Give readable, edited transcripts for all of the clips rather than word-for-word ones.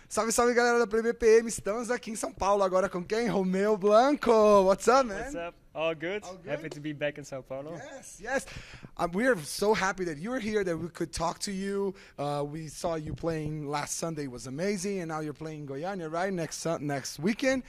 Salve, salve, galera da BPM. Estamos aqui em São Paulo agora com quem? Romeo Blanco. What's up, man? What's up? All good? All good? Happy to be back in São Paulo. Yes, yes. We are so happy that you're here, that we could talk to you. We saw you playing last Sunday, was amazing, and now you're playing Goiânia, right? Next weekend.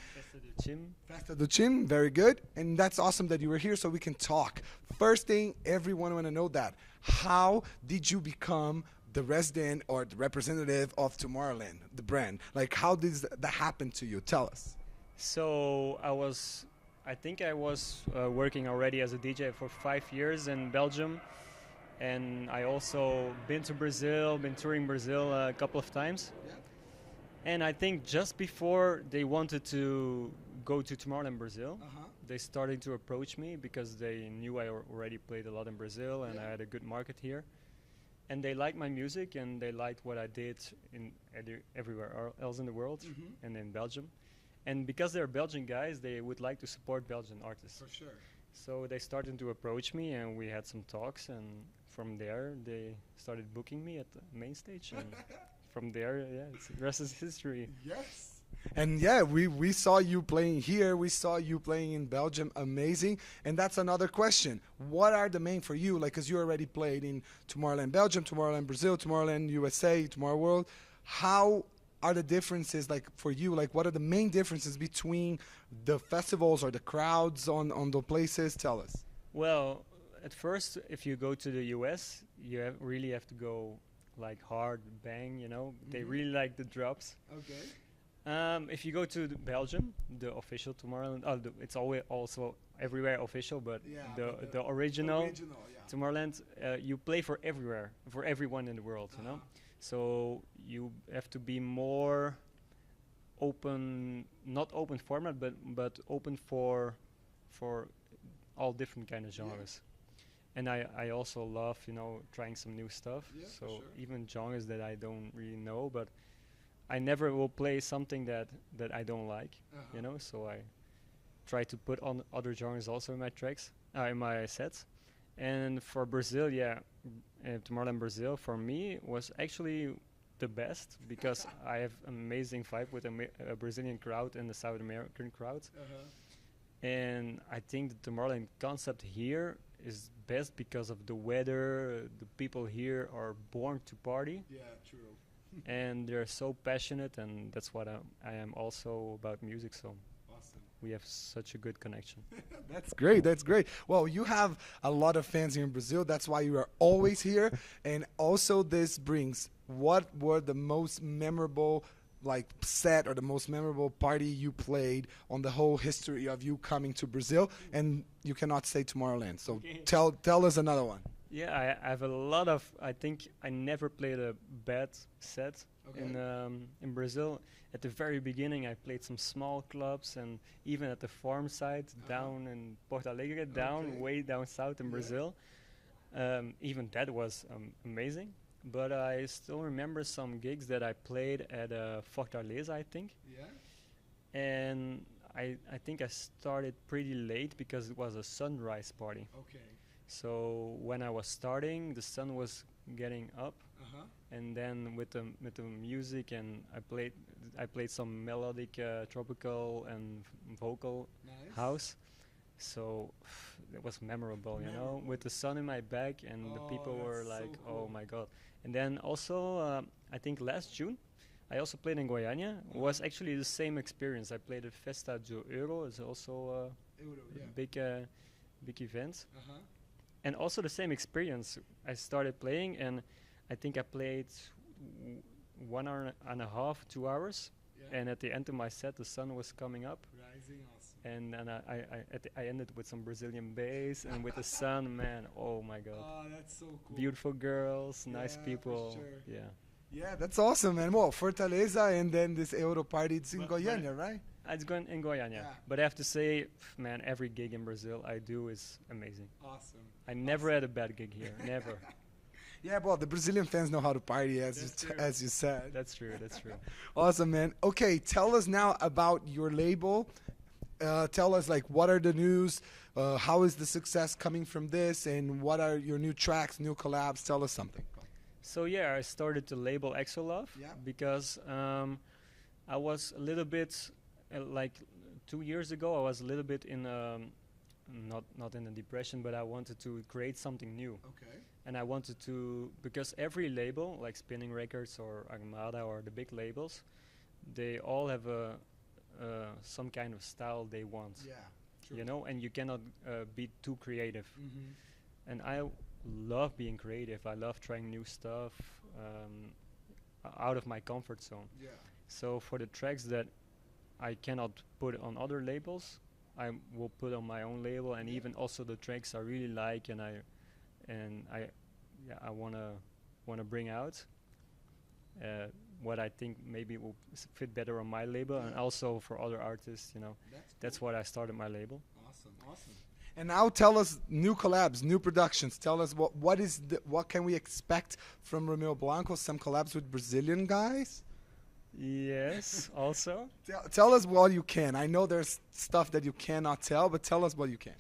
Festa do Chim, very good. And that's awesome that you were here so we can talk. First thing, everyone want to know that. How did you become the resident or the representative of Tomorrowland, the brand? Like, how did that happen to you? Tell us. So I think I was working already as a DJ for 5 years in Belgium. And I also been to Brazil, been touring Brazil a couple of times. Yeah. And I think just before they wanted to go to Tomorrowland Brazil, they started to approach me because they knew I already played a lot in Brazil and I had a good market here. And they liked my music and they liked what I did in everywhere else in the world and in Belgium. And because they're Belgian guys, they would like to support Belgian artists. For sure. So they started to approach me and we had some talks, and from there they started booking me at the main stage. And from there, yeah, the rest is history. Yes. And yeah, we saw you playing here. We saw you playing in Belgium. Amazing. And that's another question. What are the main for you? Like, because you already played in Tomorrowland Belgium, Tomorrowland Brazil, Tomorrowland USA, Tomorrow World. How are the differences, like, for you? Like, what are the main differences between the festivals or the crowds on the places? Tell us. Well, at first, if you go to the US, you really have to go like hard, bang, you know. They really like the drops. Okay. If you go to Belgium, the official Tomorrowland, it's always also everywhere official, but the original Tomorrowland, you play for everywhere, for everyone in the world, you know. So you have to be more open, not open format, but open for all different kind of genres. And I also love, you know, trying some new stuff. Yeah, so even genres that I don't really know, but I never will play something that I don't like, you know. So I try to put on other genres also in my tracks, in my sets. And for Brazil, Tomorrowland Brazil for me was actually the best because I have amazing vibe with a Brazilian crowd and the South American crowd. And I think the Tomorrowland concept here is best because of the weather. The people here are born to party. Yeah, true. And they're so passionate, and that's what I am also about music. So awesome. We have such a good connection. That's great. That's great. Well, you have a lot of fans here in Brazil. That's why you are always here. And also, this brings, what were the most memorable set or the most memorable party you played on the whole history of you coming to Brazil? And you cannot say Tomorrowland. So tell us another one. Yeah, I have a lot of. I think I never played a bad set in Brazil. At the very beginning, I played some small clubs, and even at the farm side down in Porto Alegre, way down south in Brazil. Even that was amazing. But I still remember some gigs that I played at Fortaleza, I think. Yeah. And I think I started pretty late because it was a sunrise party. Okay. So when I was starting, the sun was getting up, and then with the music, and I played some melodic, tropical and vocal house. So it was memorable, you know, with the sun in my back, and the people were like, so cool. Oh my god. And then also, I think last June, I also played in Goiânia. It was actually the same experience. I played at Festa do Euro. It's also a big event. And also the same experience. I started playing, and I think I played 1 hour and a half, 2 hours. Yeah. And at the end of my set, the sun was coming up. Rising, awesome. And then I ended with some Brazilian bass and with the sun, man. Oh my God. Oh, that's so cool. Beautiful girls, nice people. For sure. Yeah. Yeah, that's awesome, man. Well, Fortaleza and then this Euro party, it's in Goiânia, right? It's going in Goiânia. But I have to say, man, every gig in Brazil I do is amazing. Awesome. I never had a bad gig here, never. Yeah, well, the Brazilian fans know how to party, as you said. That's true, that's true. Awesome, man. Okay, tell us now about your label. Tell us, like, what are the news? How is the success coming from this? And what are your new tracks, new collabs? Tell us something. So, yeah, I started to label Exolove because I was a little bit like 2 years ago. I was a little bit in not in a depression, but I wanted to create something new. Okay. And I wanted to, because every label, like Spinning Records or Armada or the big labels, they all have some kind of style they want. Yeah. True. You know, and you cannot be too creative. Mm-hmm. And I love being creative. I love trying new stuff out of my comfort zone. Yeah. So for the tracks that I cannot put on other labels, I will put on my own label, and even also the tracks I really like and I wanna bring out what I think maybe will fit better on my label, and also for other artists, you know. That's what I started my label. Awesome. And now tell us new collabs, new productions. Tell us what can we expect from Romeo Blanco? Some collabs with Brazilian guys. Yes, also. Tell us what you can. I know there's stuff that you cannot tell, but tell us what you can.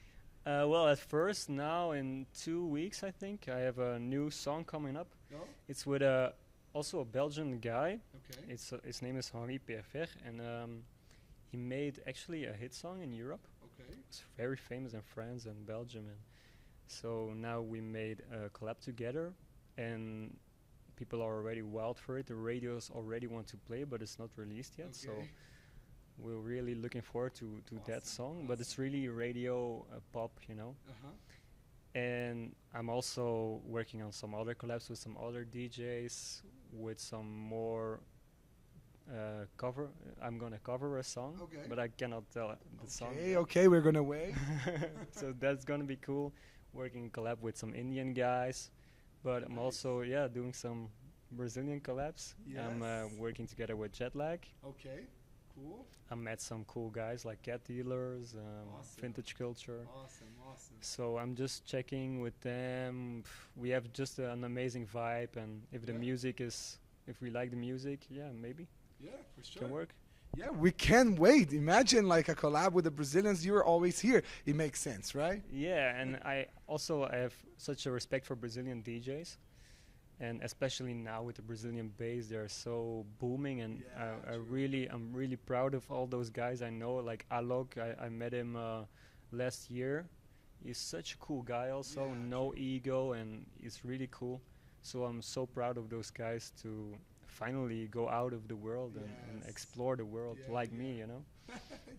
Well, at first, now in 2 weeks, I think, I have a new song coming up. Oh? It's with also a Belgian guy. Okay. His name is Henri Perfer, and he made actually a hit song in Europe. Okay. It's very famous in France and Belgium, and so now we made a collab together, and people are already wild for it. The radios already want to play, but it's not released yet. Okay. So we're really looking forward to that song. But it's really radio pop, you know. And I'm also working on some other collabs with some other DJs, with some more cover. I'm gonna cover a song, but I cannot tell the song. Okay, we're gonna wait. So that's gonna be cool. Working collab with some Indian guys, but I'm also doing some Brazilian collabs. Yes. I'm working together with Jetlag. Okay, cool. I met some cool guys like Cat Dealers, Vintage Culture. Awesome. So I'm just checking with them. We have just an amazing vibe, and if if we like the music, maybe. Yeah, for sure. Can work. Yeah, we can't wait. Imagine like a collab with the Brazilians. You're always here. It makes sense, right? Yeah, and I have such a respect for Brazilian DJs, and especially now with the Brazilian bass, they're so booming, and I'm really proud of all those guys I know. Like Alok, I met him last year. He's such a cool guy also, no ego, and he's really cool. So I'm so proud of those guys to finally go out of the world and explore the world like me, you know.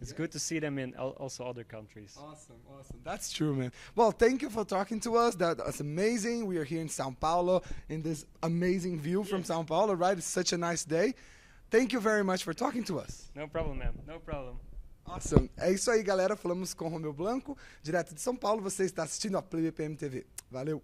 It's good to see them in also other countries. Awesome. That's true, man. Well, thank you for talking to us. That's amazing. We are here in São Paulo in this amazing view from São Paulo, right? It's such a nice day. Thank you very much for talking to us. No problem, man. No problem. Awesome. É isso aí, galera. Falamos com o Romeo Blanco, direto de São Paulo. Você está assistindo a Play BPM TV. Valeu.